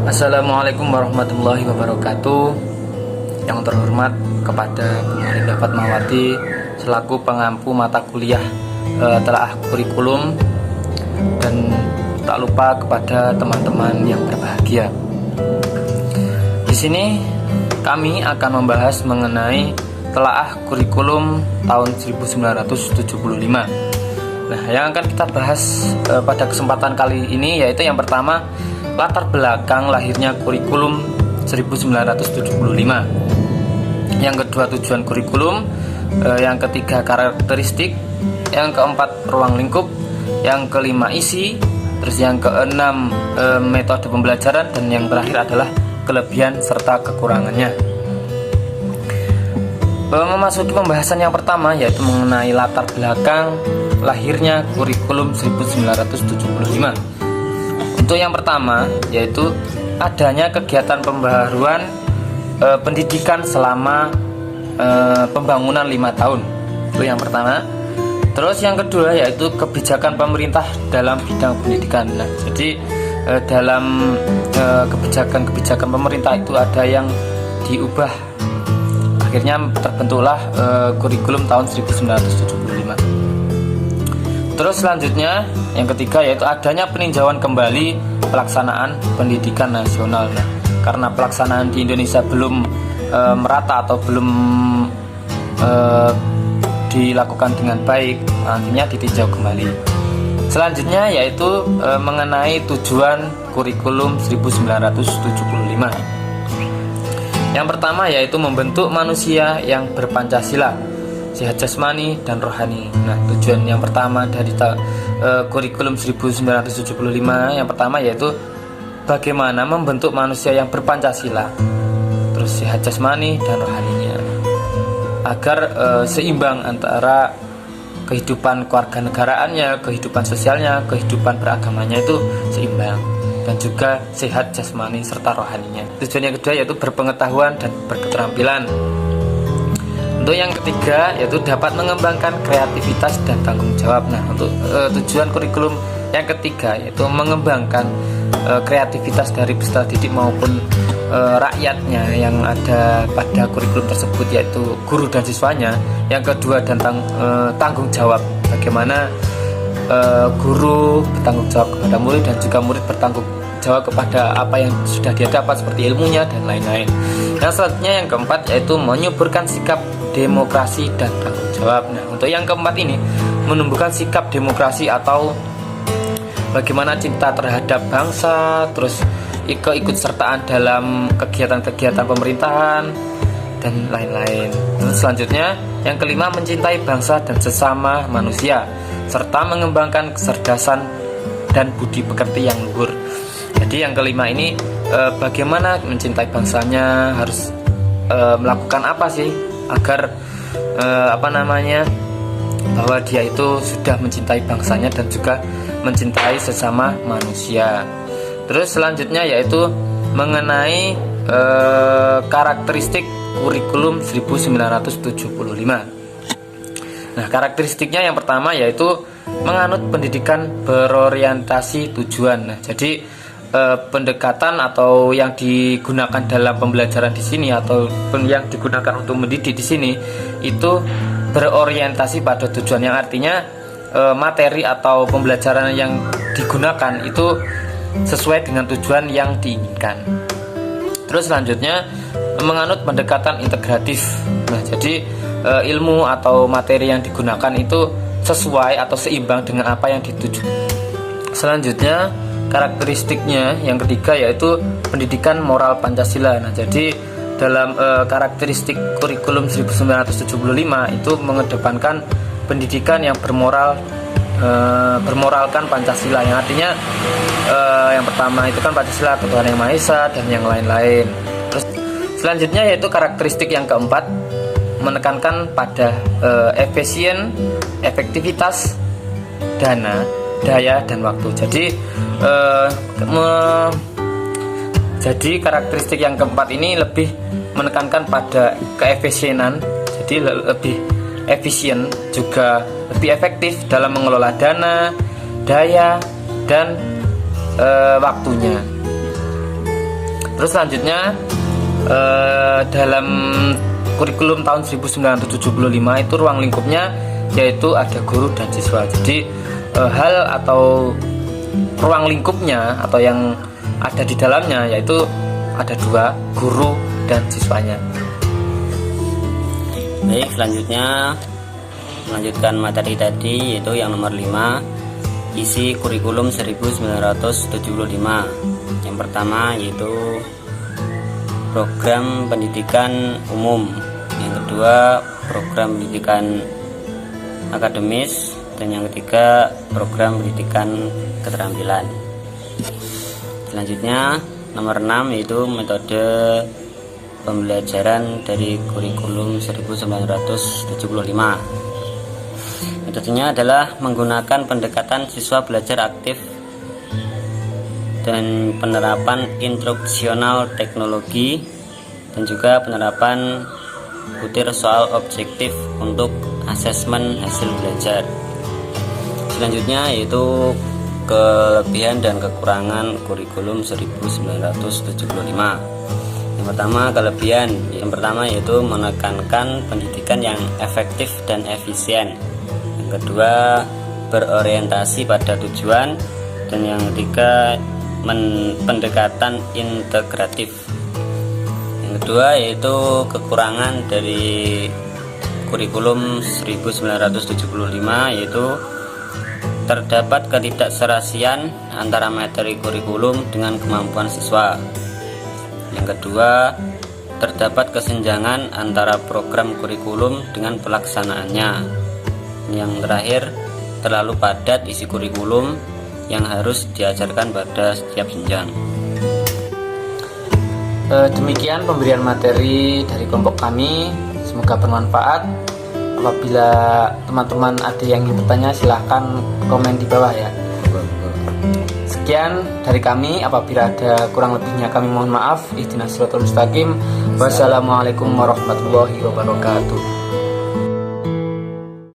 Assalamualaikum warahmatullahi wabarakatuh. Yang terhormat kepada Bu Marinda Fatmawati selaku pengampu mata kuliah telaah kurikulum, dan tak lupa kepada teman-teman yang berbahagia. Di sini kami akan membahas mengenai telaah kurikulum tahun 1975. Nah, yang akan kita bahas pada kesempatan kali ini yaitu yang pertama, latar belakang lahirnya kurikulum 1975. Yang kedua, tujuan kurikulum. Yang ketiga, karakteristik. Yang keempat, ruang lingkup. Yang kelima, isi. Terus yang keenam, metode pembelajaran. Dan yang terakhir adalah kelebihan serta kekurangannya. Memasuki pembahasan yang pertama yaitu mengenai latar belakang lahirnya kurikulum 1975. Untuk yang pertama yaitu adanya kegiatan pembaharuan pendidikan selama pembangunan 5 tahun. Itu yang pertama. Terus yang kedua yaitu kebijakan pemerintah dalam bidang pendidikan. Nah, jadi dalam kebijakan pemerintah itu ada yang diubah. Akhirnya terbentuklah kurikulum tahun 1975. Terus selanjutnya yang ketiga yaitu adanya peninjauan kembali pelaksanaan pendidikan nasional. Nah, karena pelaksanaan di Indonesia belum merata atau belum dilakukan dengan baik, akhirnya ditinjau kembali. Selanjutnya yaitu mengenai tujuan kurikulum 1975. Yang pertama yaitu membentuk manusia yang berpancasila, sehat jasmani dan rohani. Nah, tujuan yang pertama dari kurikulum 1975 yang pertama yaitu bagaimana membentuk manusia yang berpancasila, terus sehat jasmani dan rohaninya, agar seimbang antara kehidupan kewarganegaraannya, kehidupan sosialnya, kehidupan beragamanya itu seimbang, dan juga sehat jasmani serta rohaninya. Tujuan yang kedua yaitu berpengetahuan dan berketerampilan. Untuk yang ketiga yaitu dapat mengembangkan kreativitas dan tanggung jawab. Nah, untuk tujuan kurikulum yang ketiga yaitu mengembangkan kreativitas dari peserta didik maupun rakyatnya yang ada pada kurikulum tersebut, yaitu guru dan siswanya. Yang kedua dan tanggung jawab, bagaimana guru bertanggung jawab kepada murid dan juga murid bertanggung jawab kepada apa yang sudah dia dapat seperti ilmunya dan lain-lain. Yang selanjutnya yang keempat yaitu menyuburkan sikap demokrasi dan tanggung jawab. Nah, untuk yang keempat ini menumbuhkan sikap demokrasi atau bagaimana cinta terhadap bangsa, terus keikutsertaan dalam kegiatan-kegiatan pemerintahan dan lain-lain. Terus selanjutnya yang kelima mencintai bangsa dan sesama manusia serta mengembangkan kecerdasan dan budi pekerti yang luhur. Jadi yang kelima ini bagaimana mencintai bangsanya, harus melakukan apa sih agar bahwa dia itu sudah mencintai bangsanya dan juga mencintai sesama manusia. Terus selanjutnya yaitu mengenai karakteristik kurikulum 1975. Nah, karakteristiknya yang pertama yaitu menganut pendidikan berorientasi tujuan. Nah, jadi pendekatan atau yang digunakan dalam pembelajaran di sini ataupun yang digunakan untuk mendidik di sini itu berorientasi pada tujuan, yang artinya materi atau pembelajaran yang digunakan itu sesuai dengan tujuan yang diinginkan. Terus selanjutnya menganut pendekatan integratif. Nah, jadi ilmu atau materi yang digunakan itu sesuai atau seimbang dengan apa yang dituju. Selanjutnya karakteristiknya yang ketiga yaitu pendidikan moral Pancasila. Nah, jadi dalam karakteristik kurikulum 1975 itu mengedepankan pendidikan yang bermoralkan Pancasila, yang artinya yang pertama itu kan Pancasila, Tuhan Yang Maha Esa dan yang lain-lain. Terus selanjutnya yaitu karakteristik yang keempat menekankan pada efisien, efektivitas, daya dan waktu. Jadi karakteristik yang keempat ini lebih menekankan pada keefisienan, jadi lebih efisien juga lebih efektif dalam mengelola dana, daya dan waktunya. Terus selanjutnya dalam kurikulum tahun 1975 itu ruang lingkupnya yaitu ada guru dan siswa. Jadi hal atau ruang lingkupnya atau yang ada di dalamnya yaitu ada dua, guru dan siswanya. Baik, selanjutnya melanjutkan materi tadi yaitu yang nomor 5, isi kurikulum 1975. Yang pertama yaitu program pendidikan umum, yang kedua program pendidikan akademis, dan yang ketiga program pendidikan keterampilan. Selanjutnya nomor 6 yaitu metode pembelajaran dari kurikulum 1975. Metodenya adalah menggunakan pendekatan siswa belajar aktif dan penerapan instruksional teknologi, dan juga penerapan butir soal objektif untuk asesmen hasil belajar. Selanjutnya yaitu kelebihan dan kekurangan kurikulum 1975. Yang pertama, kelebihan. Yang pertama yaitu menekankan pendidikan yang efektif dan efisien. Yang kedua, berorientasi pada tujuan, dan yang ketiga, pendekatan integratif. Yang kedua yaitu kekurangan dari kurikulum 1975 yaitu terdapat ketidakserasian antara materi kurikulum dengan kemampuan siswa. Yang kedua, terdapat kesenjangan antara program kurikulum dengan pelaksanaannya. Yang terakhir, terlalu padat isi kurikulum yang harus diajarkan pada setiap jenjang. Demikian pemberian materi dari kelompok kami, semoga bermanfaat. Apabila teman-teman ada yang ingin bertanya, silahkan komen di bawah ya. Sekian dari kami, apabila ada kurang lebihnya kami mohon maaf. Ihdinas siratal mustaqim. Wassalamualaikum warahmatullahi wabarakatuh.